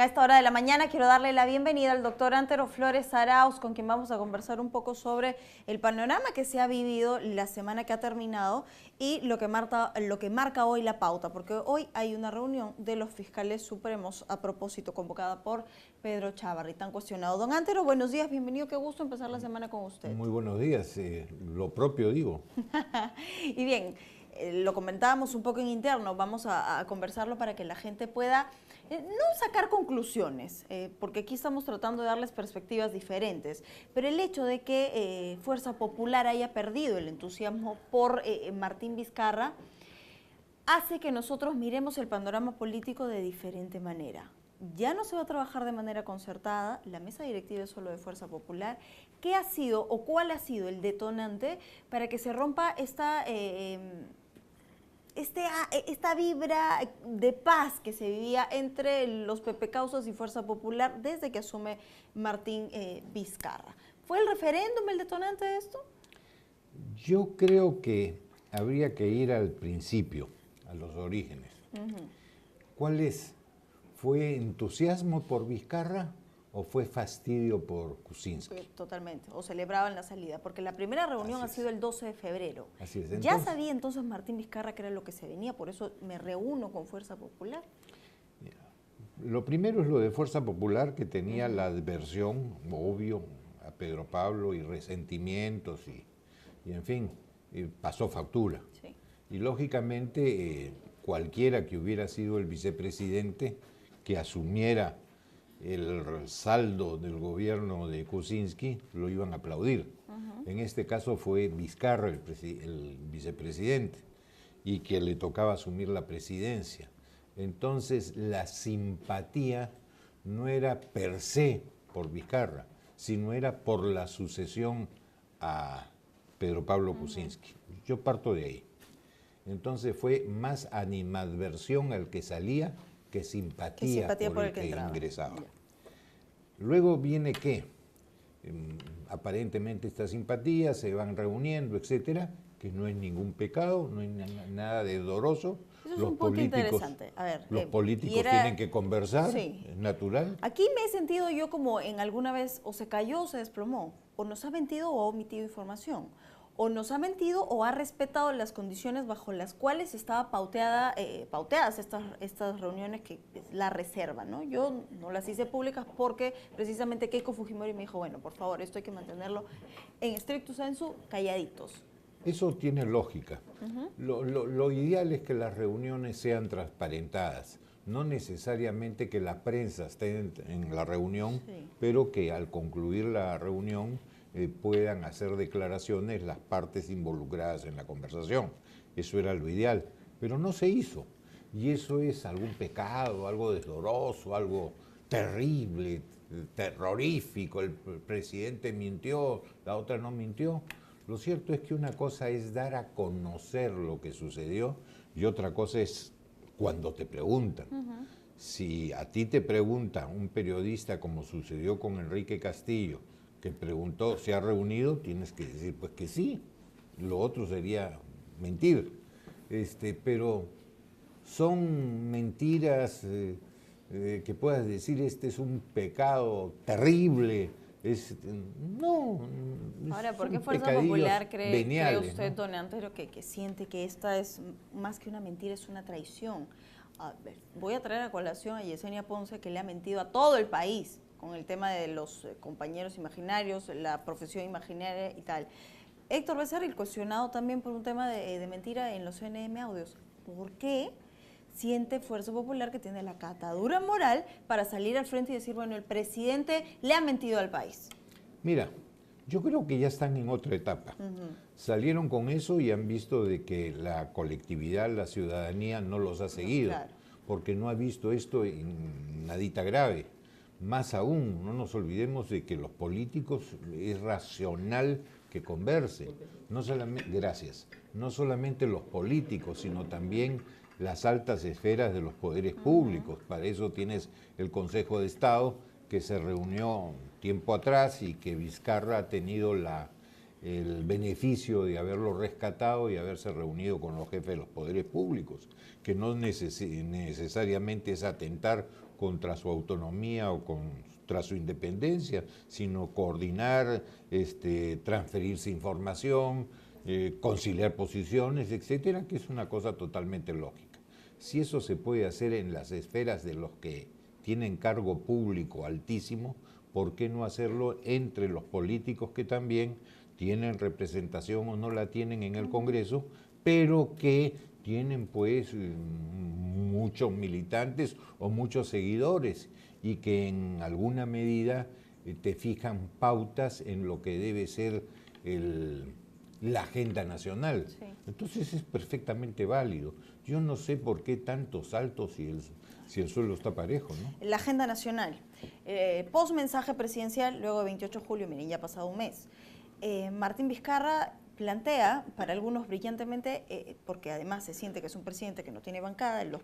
a esta hora de la mañana quiero darle la bienvenida al doctor Antero Flores Arauz, con quien vamos a conversar un poco sobre el panorama que se ha vivido la semana que ha terminado y lo que marca hoy la pauta, porque hoy hay una reunión de los fiscales supremos a propósito convocada por Pedro Chávarri, tan cuestionado. Don Antero, buenos días, bienvenido, qué gusto empezar la semana con usted. Muy buenos días, lo propio digo. Y bien, lo comentábamos un poco en interno, vamos a conversarlo para que la gente pueda no sacar conclusiones, porque aquí estamos tratando de darles perspectivas diferentes, pero el hecho de que Fuerza Popular haya perdido el entusiasmo por Martín Vizcarra hace que nosotros miremos el panorama político de diferente manera. Ya no se va a trabajar de manera concertada, la mesa directiva es solo de Fuerza Popular. ¿Qué ha sido o cuál ha sido el detonante para que se rompa esta vibra de paz que se vivía entre los pepecausos y Fuerza Popular desde que asume Martín Vizcarra? ¿Fue el referéndum el detonante de esto? Yo creo que habría que ir al principio, a los orígenes. ¿Cuál es? ¿Fue entusiasmo por Vizcarra o fue fastidio por Kuczynski? Totalmente, o celebraban la salida, porque la primera reunión ha sido el 12 de febrero. Así es. Ya sabía entonces Martín Vizcarra que era lo que se venía, por eso me reúno con Fuerza Popular. Lo primero es lo de Fuerza Popular, que tenía la adversión, obvio, a Pedro Pablo y resentimientos y en fin, pasó factura. Sí. Y lógicamente cualquiera que hubiera sido el vicepresidente que asumiera el saldo del gobierno de Kuczynski, lo iban a aplaudir. En este caso fue Vizcarra el vicepresidente y que le tocaba asumir la presidencia. Entonces la simpatía no era per se por Vizcarra, sino era por la sucesión a Pedro Pablo Kuczynski. Yo parto de ahí. Entonces fue más animadversión al que salía que simpatía por el que ingresaba. Ya. Luego viene que aparentemente esta simpatía se van reuniendo, etcétera, que no es ningún pecado, no es nada de doloroso. Eso es un punto interesante. A ver, los políticos tienen que conversar, sí, es natural. Aquí me he sentido yo como en alguna vez o se cayó o se desplomó, o nos ha mentido o ha omitido información, o nos ha mentido o ha respetado las condiciones bajo las cuales estaba pauteadas estas reuniones, que es la reserva, ¿no? Yo no las hice públicas porque precisamente Keiko Fujimori me dijo, bueno, por favor, esto hay que mantenerlo en stricto sensu, calladitos. Eso tiene lógica. Lo ideal es que las reuniones sean transparentadas, no necesariamente que la prensa esté en la reunión, sí, pero que al concluir la reunión puedan hacer declaraciones las partes involucradas en la conversación. Eso era lo ideal, pero no se hizo. Y eso es algún pecado, algo desdoroso, algo terrible, terrorífico. El presidente mintió, la otra no mintió. Lo cierto es que una cosa es dar a conocer lo que sucedió y otra cosa es cuando te preguntan. Si a ti te pregunta un periodista, como sucedió con Enrique Castillo, que preguntó, ¿se ha reunido? Tienes que decir, pues que sí. Lo otro sería mentir. Pero son mentiras que puedas decir, este es un pecado terrible. No. Ahora, ¿por qué Fuerza Popular cree usted, ¿no, don Antero, que siente que esta es más que una mentira, es una traición? A ver, voy a traer a colación a Yesenia Ponce, que le ha mentido a todo el país con el tema de los compañeros imaginarios, la profesión imaginaria y tal. Héctor Becerril, cuestionado también por un tema de mentira en los CNM Audios. ¿Por qué siente Fuerza Popular que tiene la catadura moral para salir al frente y decir, bueno, el presidente le ha mentido al país? Mira, yo creo que ya están en otra etapa. Salieron con eso y han visto de que la colectividad, la ciudadanía no los ha seguido, claro, porque no ha visto esto en nadita grave. Más aún, no nos olvidemos de que los políticos es racional que conversen. No solamente, gracias, no solamente los políticos, sino también las altas esferas de los poderes públicos. Para eso tienes el Consejo de Estado, que se reunió tiempo atrás y que Vizcarra ha tenido el beneficio de haberlo rescatado y haberse reunido con los jefes de los poderes públicos, que no necesariamente es atentar contra su autonomía o contra su independencia, sino coordinar, transferirse información, conciliar posiciones, etcétera, que es una cosa totalmente lógica. Si eso se puede hacer en las esferas de los que tienen cargo público altísimo, ¿por qué no hacerlo entre los políticos que también tienen representación o no la tienen en el Congreso, pero que tienen pues muchos militantes o muchos seguidores y que en alguna medida te fijan pautas en lo que debe ser la agenda nacional? Sí. Entonces es perfectamente válido. Yo no sé por qué tantos saltos si el suelo está parejo, ¿no? La agenda nacional. Post mensaje presidencial, luego de 28 de julio, miren, ya ha pasado un mes. Martín Vizcarra plantea, para algunos brillantemente, porque además se siente que es un presidente que no tiene bancada, los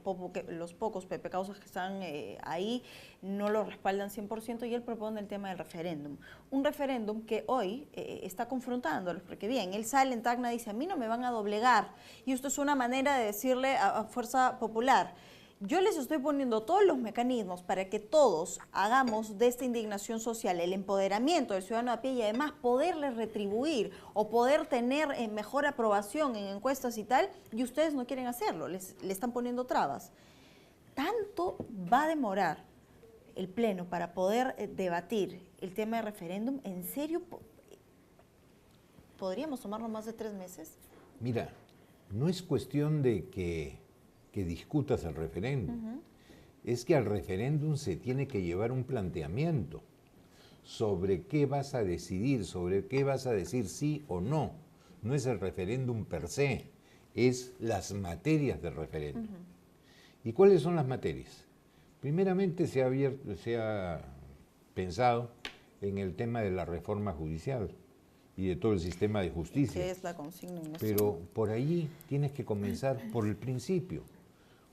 pocos pepecausas que están ahí no lo respaldan 100%, y él propone el tema del referéndum. Un referéndum que hoy está confrontándolos, porque bien, él sale en Tacna y dice, a mí no me van a doblegar, y esto es una manera de decirle a Fuerza Popular, yo les estoy poniendo todos los mecanismos para que todos hagamos de esta indignación social el empoderamiento del ciudadano a pie y además poderles retribuir o poder tener mejor aprobación en encuestas y tal, y ustedes no quieren hacerlo, le están poniendo trabas. ¿Tanto va a demorar el Pleno para poder debatir el tema de referéndum? ¿En serio podríamos tomarlo más de 3 meses? Mira, no es cuestión de que discutas el referéndum. Es que al referéndum se tiene que llevar un planteamiento sobre qué vas a decidir, sobre qué vas a decir sí o no. No es el referéndum per se, es las materias del referéndum. ¿Y cuáles son las materias? Primeramente se ha pensado en el tema de la reforma judicial y de todo el sistema de justicia. ¿Qué es la consigna? Pero por ahí tienes que comenzar por el principio.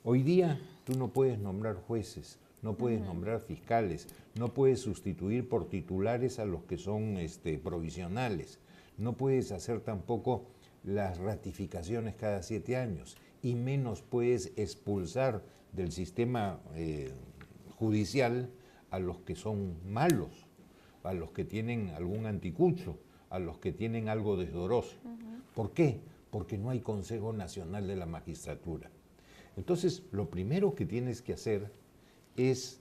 Hoy día tú no puedes nombrar jueces, no puedes nombrar fiscales, no puedes sustituir por titulares a los que son provisionales, no puedes hacer tampoco las ratificaciones cada 7 años y menos puedes expulsar del sistema judicial a los que son malos, a los que tienen algún anticucho, a los que tienen algo desdoroso. ¿Por qué? Porque no hay Consejo Nacional de la Magistratura. Entonces, lo primero que tienes que hacer es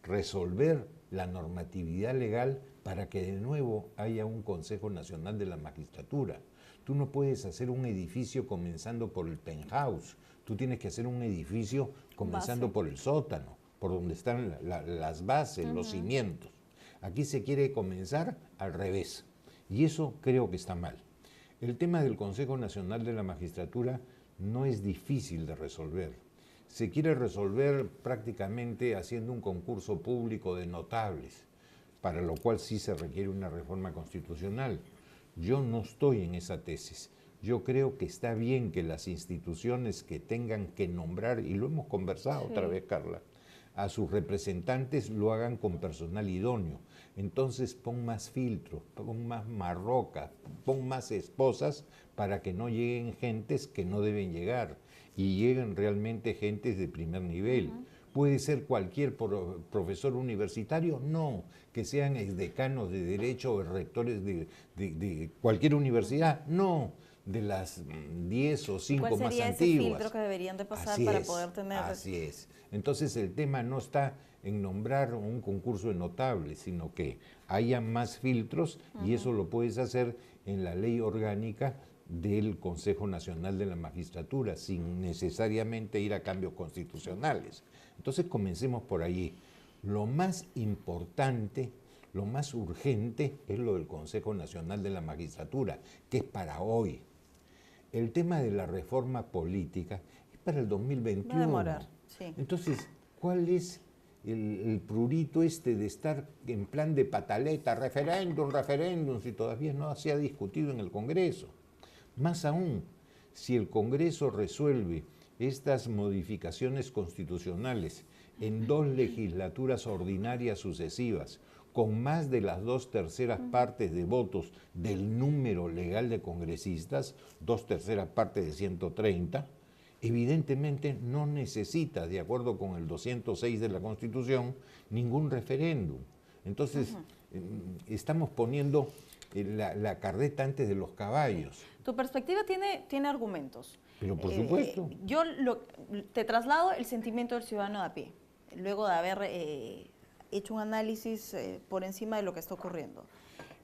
resolver la normatividad legal para que de nuevo haya un Consejo Nacional de la Magistratura. Tú no puedes hacer un edificio comenzando por el penthouse, tú tienes que hacer un edificio comenzando por el sótano, por donde están las bases, los cimientos. Aquí se quiere comenzar al revés, y eso creo que está mal. El tema del Consejo Nacional de la Magistratura no es difícil de resolver. Se quiere resolver prácticamente haciendo un concurso público de notables, para lo cual sí se requiere una reforma constitucional. Yo no estoy en esa tesis. Yo creo que está bien que las instituciones que tengan que nombrar, y lo hemos conversado otra vez, Carla, a sus representantes lo hagan con personal idóneo. Entonces pon más filtros, pon más marrocas, pon más esposas para que no lleguen gentes que no deben llegar y lleguen realmente gentes de primer nivel. ¿Puede ser cualquier profesor universitario? No, que sean exdecanos de Derecho o rectores de cualquier universidad, no, de las 10 o 5 más antiguas. ¿Cuál sería ese filtro que deberían de pasar para poder tener? Así es. Entonces el tema no está en nombrar un concurso de notables, sino que haya más filtros y eso lo puedes hacer en la ley orgánica del Consejo Nacional de la Magistratura, sin necesariamente ir a cambios constitucionales. Entonces comencemos por allí. Lo más importante, lo más urgente es lo del Consejo Nacional de la Magistratura, que es para hoy. El tema de la reforma política es para el 2021. Va a demorar, sí. Entonces, ¿cuál es el prurito de estar en plan de pataleta, referéndum, si todavía no se ha discutido en el Congreso? Más aún, si el Congreso resuelve estas modificaciones constitucionales en 2 legislaturas ordinarias sucesivas, con más de las 2/3 partes de votos del número legal de congresistas, 2/3 partes de 130, evidentemente no necesita, de acuerdo con el 206 de la Constitución, ningún referéndum. Entonces, estamos poniendo la carreta antes de los caballos. Tu perspectiva tiene argumentos. Pero por supuesto. Yo te traslado el sentimiento del ciudadano de a pie, luego de haber hecho un análisis por encima de lo que está ocurriendo.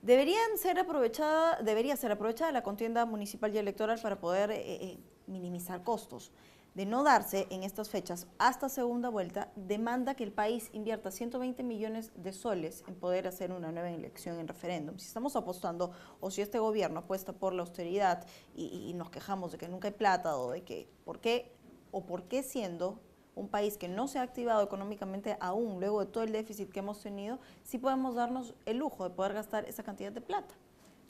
Debería ser aprovechada la contienda municipal y electoral para poder minimizar costos. De no darse en estas fechas hasta segunda vuelta, demanda que el país invierta 120 millones de soles en poder hacer una nueva elección en referéndum. Si estamos apostando, o si este gobierno apuesta por la austeridad y nos quejamos de que nunca hay plata, o de que por qué siendo un país que no se ha activado económicamente aún, luego de todo el déficit que hemos tenido, sí podemos darnos el lujo de poder gastar esa cantidad de plata.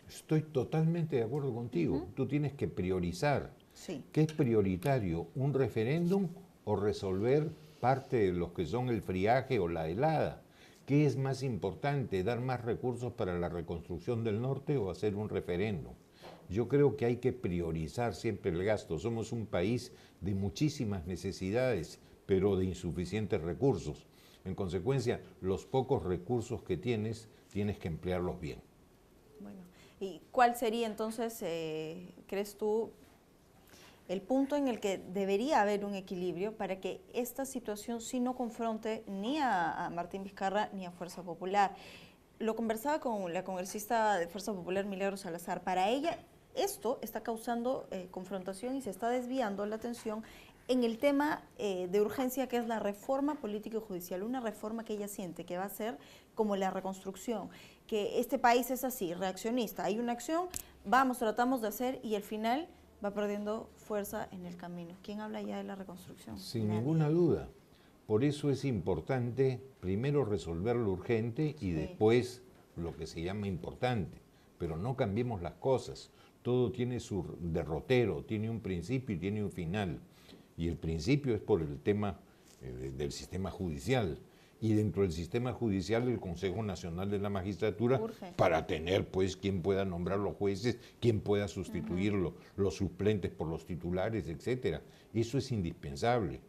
Estoy totalmente de acuerdo contigo. Tú tienes que priorizar. Sí. ¿Qué es prioritario? ¿Un referéndum o resolver parte de los que son el friaje o la helada? ¿Qué es más importante, dar más recursos para la reconstrucción del norte o hacer un referéndum? Yo creo que hay que priorizar siempre el gasto. Somos un país de muchísimas necesidades, pero de insuficientes recursos. En consecuencia, los pocos recursos que tienes que emplearlos bien. Bueno, ¿y cuál sería entonces, crees tú, el punto en el que debería haber un equilibrio para que esta situación sí no confronte ni a Martín Vizcarra ni a Fuerza Popular? Lo conversaba con la congresista de Fuerza Popular, Milagros Salazar. Para ella, esto está causando confrontación y se está desviando la atención en el tema de urgencia, que es la reforma política y judicial, una reforma que ella siente que va a ser como la reconstrucción, que este país es así, reaccionista, hay una acción, tratamos de hacer y al final va perdiendo fuerza en el camino. ¿Quién habla ya de la reconstrucción? Sin ninguna duda. Por eso es importante primero resolver lo urgente y después lo que se llama importante. Pero no cambiemos las cosas. Todo tiene su derrotero, tiene un principio y tiene un final. Y el principio es por el tema del sistema judicial. Y dentro del sistema judicial el Consejo Nacional de la Magistratura para tener pues quien pueda nombrar los jueces, quien pueda sustituirlo, los suplentes por los titulares, etcétera. Eso es indispensable.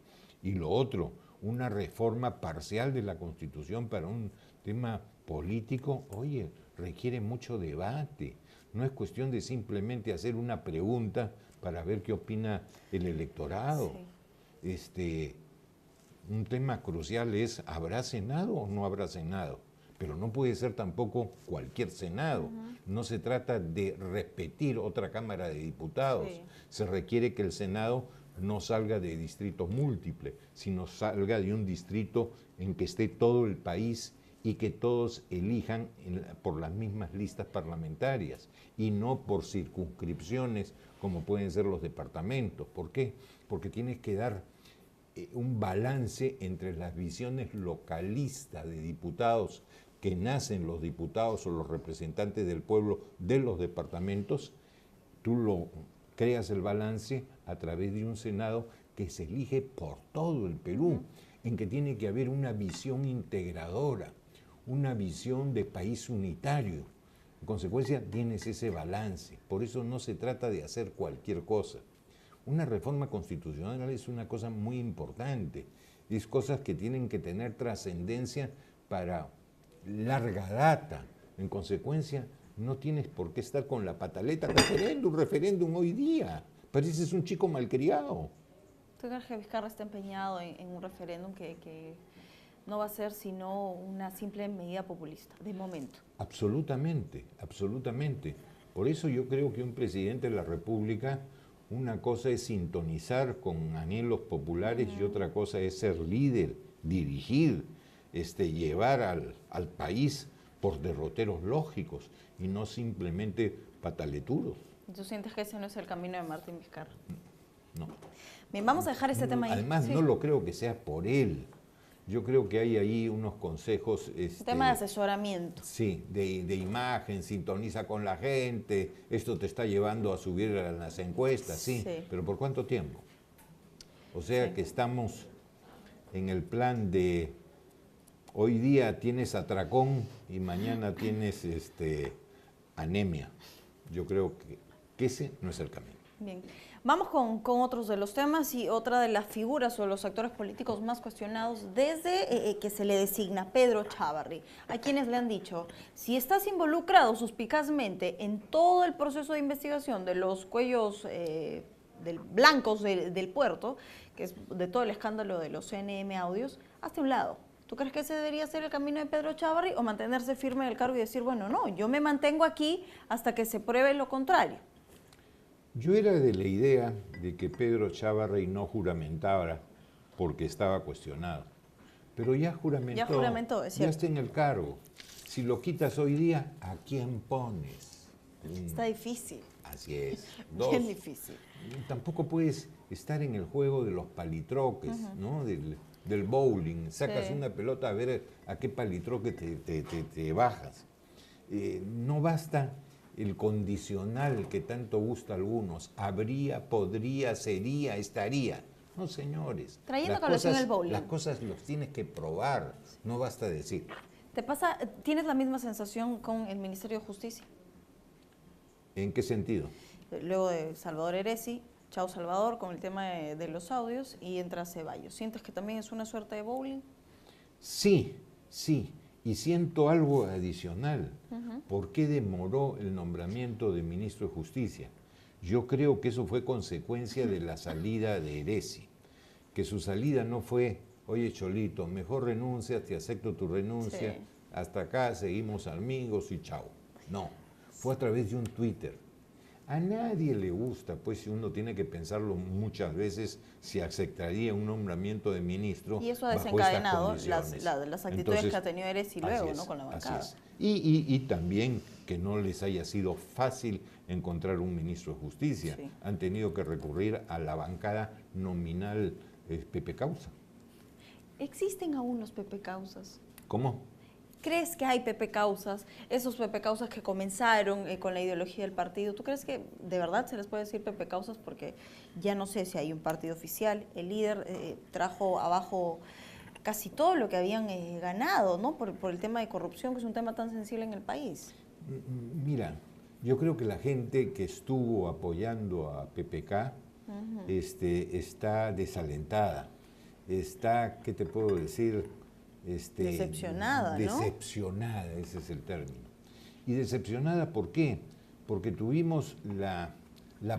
Y lo otro, una reforma parcial de la Constitución para un tema político, oye, requiere mucho debate. No es cuestión de simplemente hacer una pregunta para ver qué opina el electorado. Sí. Un tema crucial es, ¿habrá Senado o no habrá Senado? Pero no puede ser tampoco cualquier Senado. No se trata de repetir otra Cámara de Diputados. Sí. Se requiere que el Senado no salga de distritos múltiples, sino salga de un distrito en que esté todo el país y que todos elijan por las mismas listas parlamentarias y no por circunscripciones como pueden ser los departamentos. ¿Por qué? Porque tienes que dar un balance entre las visiones localistas de diputados que nacen los diputados o los representantes del pueblo de los departamentos. Tú creas el balance a través de un Senado que se elige por todo el Perú, en que tiene que haber una visión integradora, una visión de país unitario. En consecuencia, tienes ese balance. Por eso no se trata de hacer cualquier cosa. Una reforma constitucional es una cosa muy importante. Es cosas que tienen que tener trascendencia para larga data. En consecuencia, no tienes por qué estar con la pataleta referéndum hoy día. Pareces un chico malcriado. ¿Tú crees que Vizcarra está empeñado en un referéndum que no va a ser sino una simple medida populista, de momento? Absolutamente, absolutamente. Por eso yo creo que un presidente de la República, una cosa es sintonizar con anhelos populares y otra cosa es ser líder, dirigir, llevar al país por derroteros lógicos y no simplemente pataleturos. ¿Tú sientes que ese no es el camino de Martín Vizcarra? No. Bien, vamos a dejar ese tema ahí. Además, no lo creo que sea por él. Yo creo que hay ahí unos consejos... tema de asesoramiento. Sí, de imagen, sintoniza con la gente, esto te está llevando a subir a las encuestas, sí. Pero ¿por cuánto tiempo? O sea que estamos en el plan de hoy día tienes atracón y mañana tienes anemia. Yo creo que ese no es el camino. Bien, vamos con otros de los temas y otra de las figuras o los actores políticos más cuestionados desde que se le designa Pedro Chávarri. Hay quienes le han dicho, si estás involucrado suspicazmente en todo el proceso de investigación de los cuellos blancos del puerto, que es de todo el escándalo de los CNM audios, hazte a un lado. ¿Tú crees que ese debería ser el camino de Pedro Chávarri o mantenerse firme en el cargo y decir, bueno, no, yo me mantengo aquí hasta que se pruebe lo contrario? Yo era de la idea de que Pedro Chávarri no juramentara porque estaba cuestionado. Pero ya juramentó, es ya cierto. está en el cargo. Si lo quitas hoy día, ¿a quién pones? Está difícil. Así es. Bien difícil. Tampoco puedes estar en el juego de los palitroques, ¿no? Del bowling. Sacas una pelota a ver a qué palitroque te bajas. No basta el condicional que tanto gusta a algunos. Habría, podría, sería, estaría. No, señores. Trayendo a colación el bowling. Las cosas los tienes que probar, no basta decir. ¿Tienes la misma sensación con el Ministerio de Justicia? ¿En qué sentido? Luego de Salvador Heresi, chao Salvador, con el tema de los audios, y entra Ceballos. ¿Sientes que también es una suerte de bowling? Sí, sí. Y siento algo adicional. ¿Por qué demoró el nombramiento de ministro de Justicia? Yo creo que eso fue consecuencia de la salida de Heresi. Que su salida no fue, oye Cholito, mejor renuncia, te acepto tu renuncia, sí, hasta acá seguimos amigos y chao. No, fue a través de un Twitter. A nadie le gusta, pues si uno tiene que pensarlo muchas veces, si aceptaría un nombramiento de ministro. Y eso ha desencadenado las actitudes entonces, que ha tenido Heresi luego, ¿no? Con la bancada. Así es. Y también que no les haya sido fácil encontrar un ministro de Justicia. Sí. Han tenido que recurrir a la bancada nominal Pepe Causa. ¿Existen aún los Pepe Causas? ¿Cómo? ¿Crees que hay Pepe Causas, esos Pepe Causas que comenzaron con la ideología del partido? ¿Tú crees que de verdad se les puede decir Pepe Causas? Porque ya no sé si hay un partido oficial. El líder trajo abajo casi todo lo que habían ganado, ¿no? Por el tema de corrupción, que es un tema tan sensible en el país. Mira, yo creo que la gente que estuvo apoyando a PPK está desalentada. Está, ¿qué te puedo decir? Decepcionada, ¿no? Decepcionada, ese es el término. ¿Y decepcionada por qué? Porque tuvimos la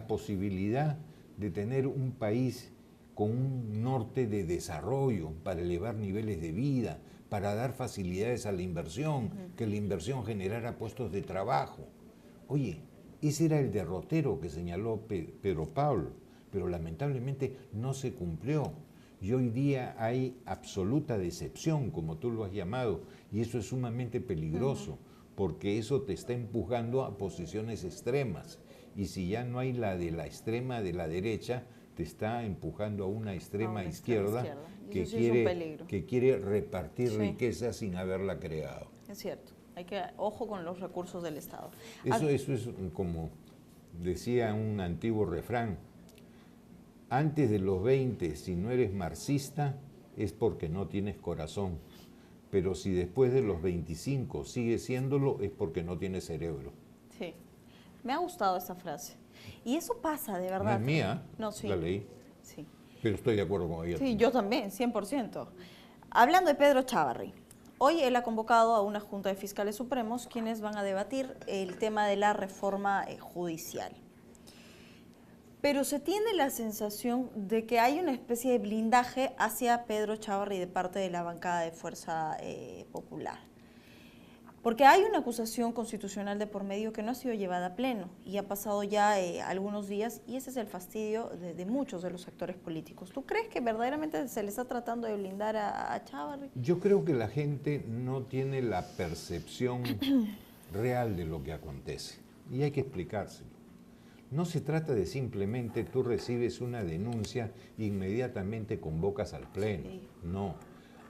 posibilidad de tener un país con un norte de desarrollo para elevar niveles de vida, para dar facilidades a la inversión, que la inversión generara puestos de trabajo. Oye, ese era el derrotero que señaló Pedro Pablo, pero lamentablemente no se cumplió. Y hoy día hay absoluta decepción, como tú lo has llamado, y eso es sumamente peligroso, porque eso te está empujando a posiciones extremas. Y si ya no hay la de la extrema de la derecha, te está empujando a una extrema izquierda que quiere repartir riqueza sin haberla creado. Es cierto, hay que ojo con los recursos del Estado. Eso es como decía un antiguo refrán. Antes de los 20, si no eres marxista, es porque no tienes corazón. Pero si después de los 25 sigues siéndolo, es porque no tienes cerebro. Sí, me ha gustado esa frase. Y eso pasa, de verdad. No es mía, no, sí. La leí. Sí. Pero estoy de acuerdo con ella. Sí, yo también, 100%. Hablando de Pedro Chávarri, hoy él ha convocado a una Junta de Fiscales Supremos quienes van a debatir el tema de la reforma judicial. Pero se tiene la sensación de que hay una especie de blindaje hacia Pedro Chávarri de parte de la bancada de Fuerza Popular. Porque hay una acusación constitucional de por medio que no ha sido llevada a pleno y ha pasado ya algunos días y ese es el fastidio de muchos de los actores políticos. ¿Tú crees que verdaderamente se le está tratando de blindar a Chávarri? Yo creo que la gente no tiene la percepción real de lo que acontece y hay que explicárselo. No se trata de simplemente tú recibes una denuncia e inmediatamente convocas al pleno. Sí. No,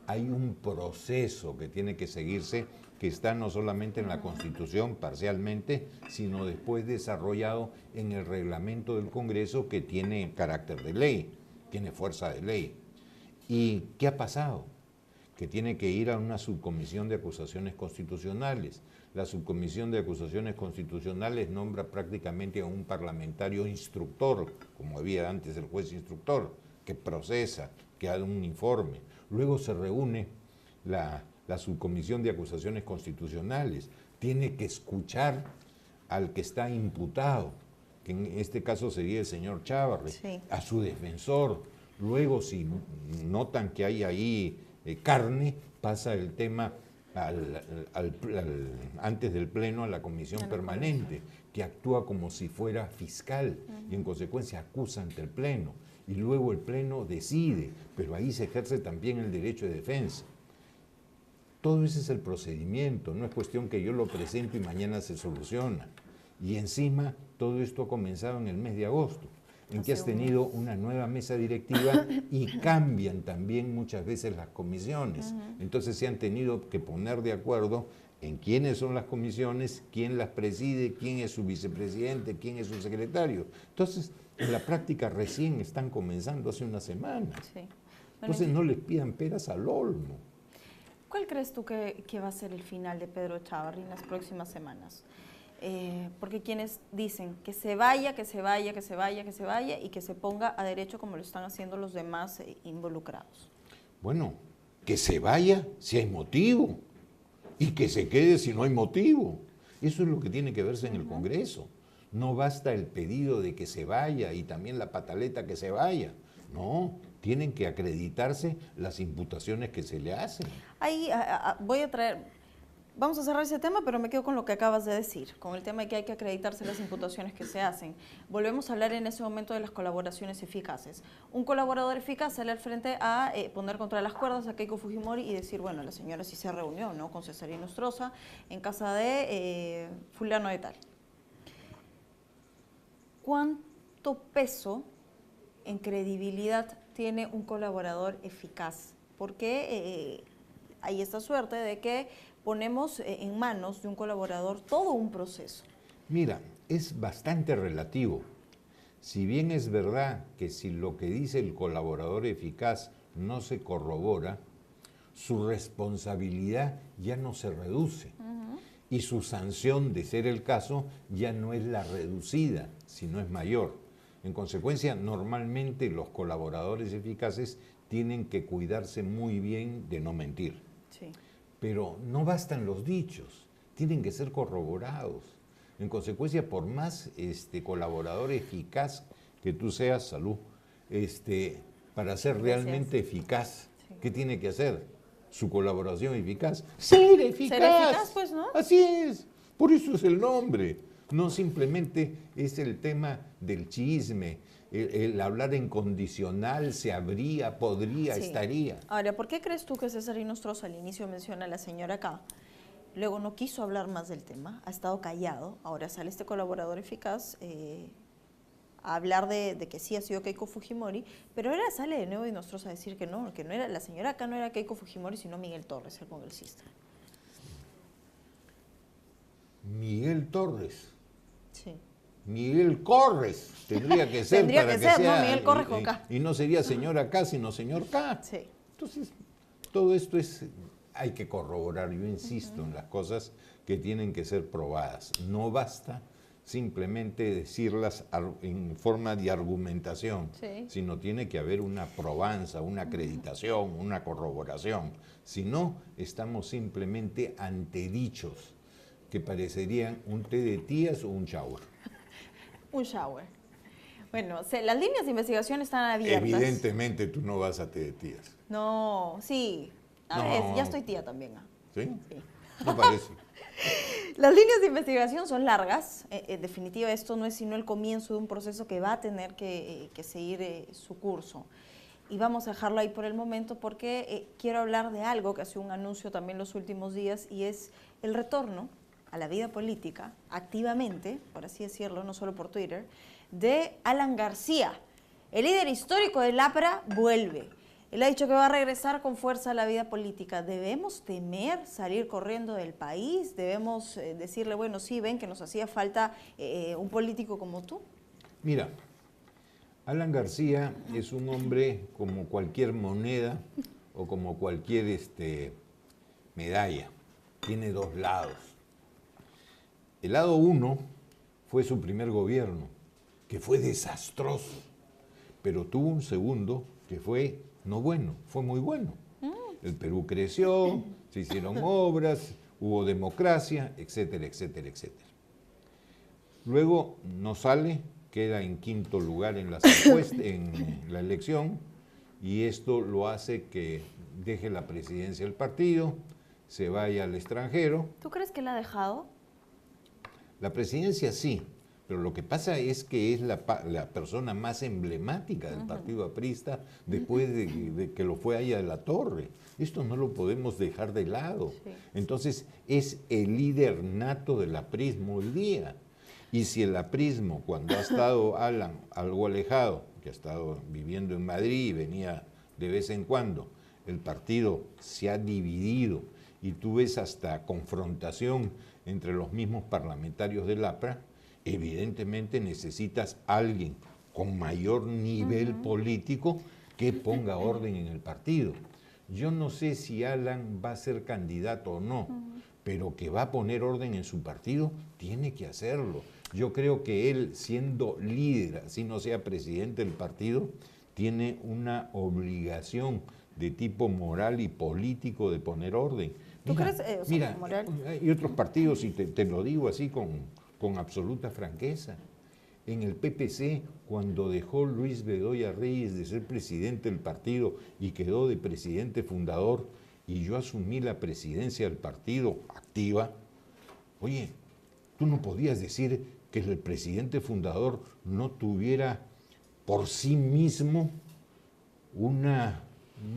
hay un proceso que tiene que seguirse que está no solamente en la Constitución parcialmente, sino después desarrollado en el reglamento del Congreso que tiene carácter de ley, tiene fuerza de ley. ¿Y qué ha pasado? que tiene que ir a una subcomisión de acusaciones constitucionales. La subcomisión de acusaciones constitucionales nombra prácticamente a un parlamentario instructor, como había antes el juez instructor, que procesa, que da un informe. Luego se reúne la subcomisión de acusaciones constitucionales, tiene que escuchar al que está imputado, que en este caso sería el señor Chávarri, sí, a su defensor. Luego, si notan que hay ahí carne, pasa el tema antes del pleno a la comisión permanente, que actúa como si fuera fiscal y en consecuencia acusa ante el pleno. Y luego el pleno decide, pero ahí se ejerce también el derecho de defensa. Todo ese es el procedimiento, no es cuestión que yo lo presento y mañana se soluciona. Y encima, todo esto ha comenzado en el mes de agosto, en que has tenido una nueva mesa directiva y cambian también muchas veces las comisiones. Entonces se han tenido que poner de acuerdo en quiénes son las comisiones, quién las preside, quién es su vicepresidente, quién es su secretario. Entonces, en la práctica recién están comenzando hace una semana. Sí. Bueno, entonces no les pidan peras al olmo. ¿Cuál crees tú que va a ser el final de Pedro Chávarri en las próximas semanas? Porque quienes dicen que se vaya, que se vaya, que se vaya, que se vaya y que se ponga a derecho como lo están haciendo los demás involucrados. Bueno, que se vaya si hay motivo y que se quede si no hay motivo. Eso es lo que tiene que verse en el Congreso. No basta el pedido de que se vaya y también la pataleta que se vaya. No, tienen que acreditarse las imputaciones que se le hacen. Ahí vamos a cerrar ese tema, pero me quedo con lo que acabas de decir, con el tema de que hay que acreditarse las imputaciones que se hacen. Volvemos a hablar en ese momento de las colaboraciones eficaces. Un colaborador eficaz sale al frente a poner contra las cuerdas a Keiko Fujimori y decir, bueno, la señora sí se reunió, ¿no?, con Cesarino Nostroza en casa de fulano de tal. ¿Cuánto peso en credibilidad tiene un colaborador eficaz? Porque hay esta suerte de que ponemos en manos de un colaborador todo un proceso. Mira, es bastante relativo. Si bien es verdad que si lo que dice el colaborador eficaz no se corrobora, su responsabilidad ya no se reduce. Y su sanción, de ser el caso, ya no es la reducida, sino es mayor. En consecuencia, normalmente los colaboradores eficaces tienen que cuidarse muy bien de no mentir. Sí. Pero no bastan los dichos, tienen que ser corroborados. En consecuencia, por más colaborador eficaz que tú seas, salud, para ser realmente eficaz, sí, ¿qué tiene que hacer? Su colaboración eficaz. ¡Ser eficaz! Ser eficaz, pues, ¿no? Así es, por eso es el nombre. No simplemente es el tema del chisme, el hablar en condicional, se habría, podría, sí, estaría. Ahora, ¿por qué crees tú que Cesarino Nostroza al inicio menciona a la señora K? Luego no quiso hablar más del tema, ha estado callado. Ahora sale este colaborador eficaz a hablar de que sí ha sido Keiko Fujimori, pero ahora sale de nuevo y Nostroza a decir que no era la señora K, no era Keiko Fujimori, sino Miguel Torres, el congresista. Miguel Torres. Sí. Miguel Corres tendría que ser. Tendría para que ser, sea, ¿no? Miguel Corres con K. Y no sería señora K, sino señor K. Sí. Entonces, todo esto hay que corroborar. Yo insisto en las cosas que tienen que ser probadas. No basta simplemente decirlas en forma de argumentación, sí, sino tiene que haber una probanza, una acreditación, una corroboración. Si no, estamos simplemente ante dichos que parecerían un té de tías o un shower. Un shower. Bueno, las líneas de investigación están abiertas. Evidentemente tú no vas a té de tías. No, sí. Ya estoy tía también. ¿Sí? Sí. ¿No parece? Las líneas de investigación son largas. En definitiva, esto no es sino el comienzo de un proceso que va a tener que seguir su curso. Y vamos a dejarlo ahí por el momento porque quiero hablar de algo que ha sido un anuncio también los últimos días y es el retorno a la vida política, activamente, por así decirlo, no solo por Twitter, de Alan García. El líder histórico del APRA vuelve. Él ha dicho que va a regresar con fuerza a la vida política. ¿Debemos temer salir corriendo del país? ¿Debemos decirle, bueno, sí, ven que nos hacía falta un político como tú? Mira, Alan García es un hombre como cualquier moneda o como cualquier medalla. Tiene dos lados. El lado uno fue su primer gobierno, que fue desastroso, pero tuvo un segundo que fue no bueno, fue muy bueno. El Perú creció, se hicieron obras, hubo democracia, etcétera, etcétera, etcétera. Luego no sale, queda en quinto lugar en la elección, y esto lo hace que deje la presidencia del partido, se vaya al extranjero. ¿Tú crees que la ha dejado? La presidencia sí, pero lo que pasa es que es la persona más emblemática del partido aprista después de que lo fue allá de la Torre. Esto no lo podemos dejar de lado. Sí. Entonces es el líder nato del aprismo hoy día. Y si el aprismo, cuando ha estado Alan algo alejado, que ha estado viviendo en Madrid y venía de vez en cuando, el partido se ha dividido y tú ves hasta confrontación entre los mismos parlamentarios del APRA, evidentemente necesitas a alguien con mayor nivel político que ponga orden en el partido. Yo no sé si Alan va a ser candidato o no, pero que va a poner orden en su partido, tiene que hacerlo. Yo creo que él, siendo líder, así no sea presidente del partido, tiene una obligación de tipo moral y político de poner orden. ¿Tú crees, mira, moral? Hay otros partidos, y te lo digo así con absoluta franqueza. En el PPC, cuando dejó Luis Bedoya Reyes de ser presidente del partido y quedó de presidente fundador, y yo asumí la presidencia del partido activa, oye, tú no podías decir que el presidente fundador no tuviera por sí mismo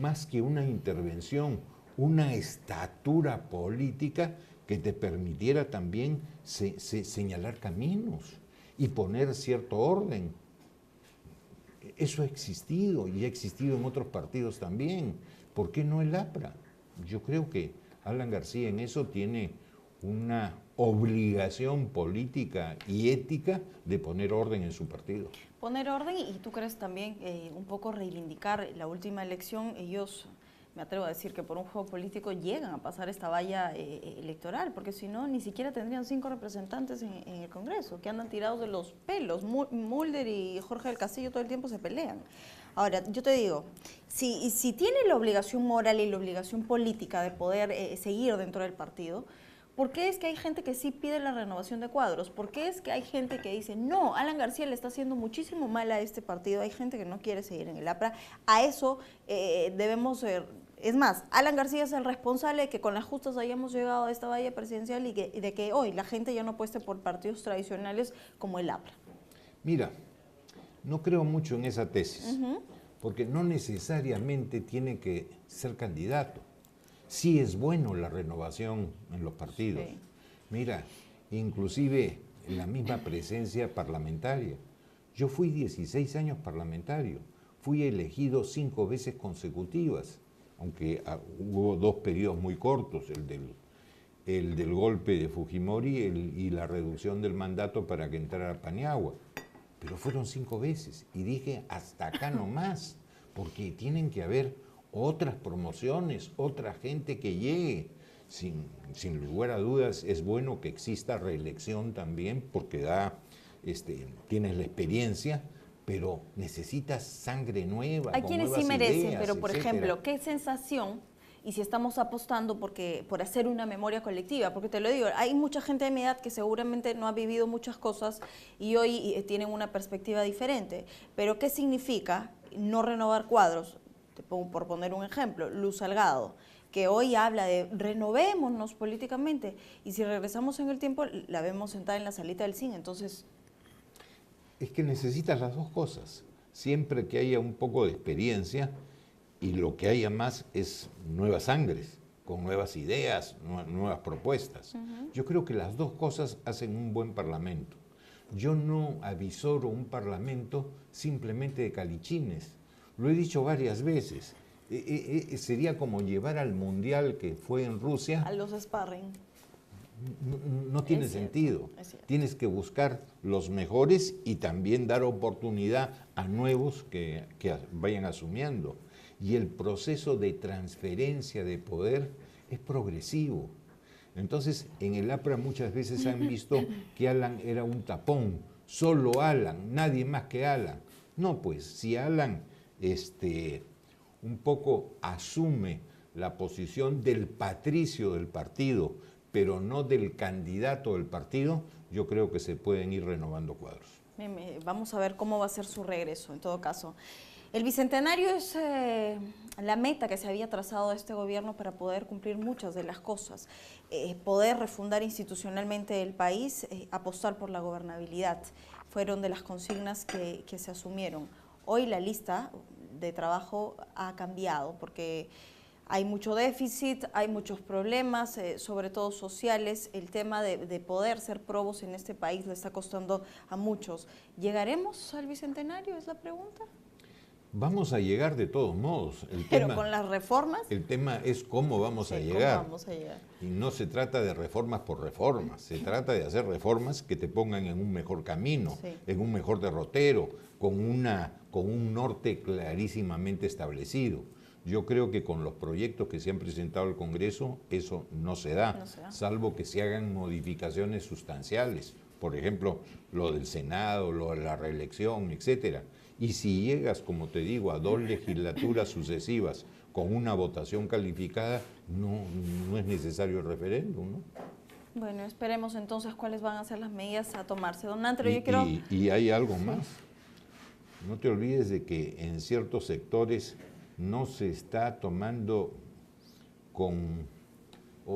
más que una intervención, una estatura política que te permitiera también señalar caminos y poner cierto orden. Eso ha existido y ha existido en otros partidos también. ¿Por qué no el APRA? Yo creo que Alan García en eso tiene una obligación política y ética de poner orden en su partido. Poner orden, y tú crees también un poco reivindicar la última elección. Ellos, me atrevo a decir que por un juego político llegan a pasar esta valla electoral, porque si no, ni siquiera tendrían 5 representantes en el Congreso, que andan tirados de los pelos. Mulder y Jorge del Castillo todo el tiempo se pelean. Ahora, yo te digo, si tiene la obligación moral y la obligación política de poder seguir dentro del partido, ¿por qué es que hay gente que sí pide la renovación de cuadros? ¿Por qué es que hay gente que dice, no, Alan García le está haciendo muchísimo mal a este partido? Hay gente que no quiere seguir en el APRA. A eso debemos... Es más, Alan García es el responsable de que con las justas hayamos llegado a esta valla presidencial y de que hoy la gente ya no apueste por partidos tradicionales como el APRA. Mira, no creo mucho en esa tesis, porque no necesariamente tiene que ser candidato. Sí es bueno la renovación en los partidos. Sí. Mira, inclusive en la misma presencia parlamentaria. Yo fui 16 años parlamentario, fui elegido 5 veces consecutivas, aunque hubo 2 periodos muy cortos, el del golpe de Fujimori y la reducción del mandato para que entrara Paniagua. Pero fueron 5 veces y dije hasta acá no más, porque tienen que haber otras promociones, otra gente que llegue. Sin lugar a dudas es bueno que exista reelección también porque tienes la experiencia, pero necesitas sangre nueva. Hay quienes sí merecen, pero por ejemplo, ¿qué sensación? Y si estamos apostando por hacer una memoria colectiva, porque te lo digo, hay mucha gente de mi edad que seguramente no ha vivido muchas cosas y hoy tienen una perspectiva diferente. Pero ¿qué significa no renovar cuadros? Por poner un ejemplo, Luz Salgado, que hoy habla de renovémonos políticamente, y si regresamos en el tiempo la vemos sentada en la salita del cine. Entonces... Es que necesitas las dos cosas, siempre que haya un poco de experiencia, y lo que haya más es nuevas sangres, con nuevas ideas, nuevas propuestas. Yo creo que las dos cosas hacen un buen parlamento. Yo no avisoro un parlamento simplemente de calichines. Lo he dicho varias veces. Sería como llevar al mundial que fue en Rusia. A los sparring. No tiene sentido. Tienes que buscar los mejores y también dar oportunidad a nuevos que vayan asumiendo. y el proceso de transferencia de poder es progresivo. Entonces, en el APRA muchas veces han visto que Alan era un tapón, solo Alan, nadie más que Alan. No, pues, si Alan un poco asume la posición del patricio del partido, pero no del candidato del partido, yo creo que se pueden ir renovando cuadros. Vamos a ver cómo va a ser su regreso, en todo caso. El Bicentenario es la meta que se había trazado este gobierno para poder cumplir muchas de las cosas, poder refundar institucionalmente el país, apostar por la gobernabilidad. Fueron de las consignas que se asumieron. Hoy la lista de trabajo ha cambiado porque hay mucho déficit, hay muchos problemas, sobre todo sociales. El tema de poder ser probos en este país le está costando a muchos. ¿Llegaremos al Bicentenario? Es la pregunta. Vamos a llegar de todos modos. Pero con las reformas. El tema es cómo vamos a llegar. ¿Cómo vamos a llegar? Y no se trata de reformas por reformas, se trata de hacer reformas que te pongan en un mejor camino, en un mejor derrotero, con un norte clarísimamente establecido. Yo creo que con los proyectos que se han presentado al Congreso eso no se da, salvo que se hagan modificaciones sustanciales. Por ejemplo, lo del Senado, lo de la reelección, etcétera. Y si llegas, como te digo, a 2 legislaturas sucesivas con una votación calificada, no es necesario el referéndum, ¿no? Bueno, esperemos entonces cuáles van a ser las medidas a tomarse. Don Antero, yo quiero... Y hay algo más. No te olvides de que en ciertos sectores no se está tomando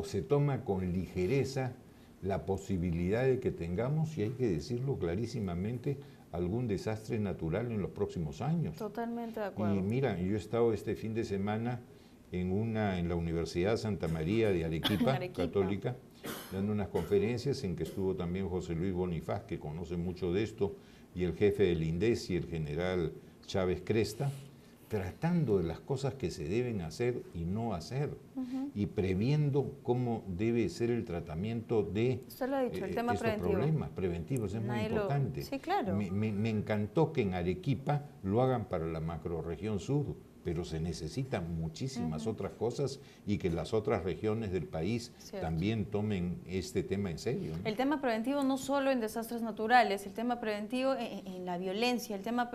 se toma con ligereza la posibilidad de que tengamos, y hay que decirlo clarísimamente, algún desastre natural en los próximos años. Totalmente de acuerdo. Y mira, yo he estado este fin de semana en la Universidad Santa María de Arequipa, Católica, dando unas conferencias en que estuvo también José Luis Bonifaz, que conoce mucho de esto, y el jefe del INDECI, el general Chávez Cresta, tratando de las cosas que se deben hacer y no hacer, y previendo cómo debe ser el tratamiento de Usted lo ha dicho, el tema estos preventivo. Problemas preventivos, es muy importante. Sí, claro. Me encantó que en Arequipa lo hagan para la macrorregión sur, pero se necesitan muchísimas otras cosas y que las otras regiones del país también tomen este tema en serio, ¿no? El tema preventivo no solo en desastres naturales, el tema preventivo en la violencia, el tema...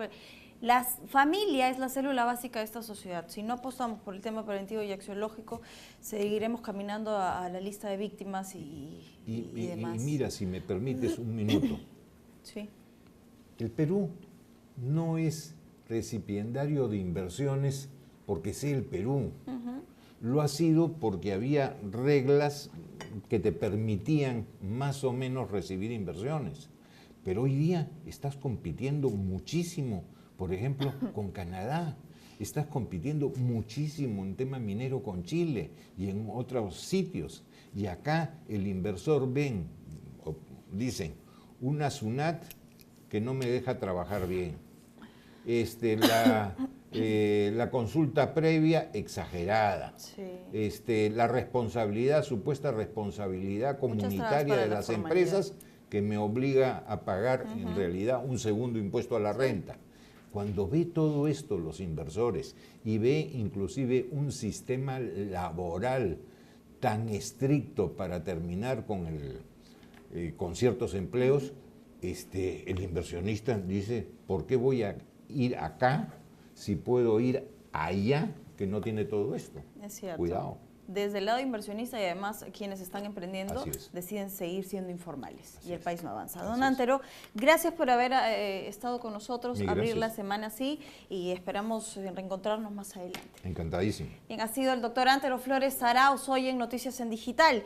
La familia es la célula básica de esta sociedad. Si no apostamos por el tema preventivo y axiológico, seguiremos caminando a la lista de víctimas y demás. Y mira, si me permites un minuto. Sí. El Perú no es recipiendario de inversiones porque sea el Perú. Lo ha sido porque había reglas que te permitían más o menos recibir inversiones. Pero hoy día estás compitiendo muchísimo, por ejemplo, con Canadá. Estás compitiendo muchísimo en tema minero con Chile y en otros sitios. Y acá el inversor dicen, una SUNAT que no me deja trabajar bien. La consulta previa exagerada. Sí. La responsabilidad, supuesta responsabilidad comunitaria de las empresas que me obliga a pagar en realidad un segundo impuesto a la renta. Cuando ve todo esto los inversores y ve inclusive un sistema laboral tan estricto para terminar con ciertos empleos, el inversionista dice, ¿por qué voy a ir acá si puedo ir allá que no tiene todo esto? Es cierto. Cuidado. Desde el lado inversionista y además quienes están emprendiendo deciden seguir siendo informales y el país no avanza. Don Antero, gracias por haber estado con nosotros, abrir la semana así y esperamos reencontrarnos más adelante. Encantadísimo. Bien, ha sido el doctor Antero Flores Arauz hoy en Noticias en Digital.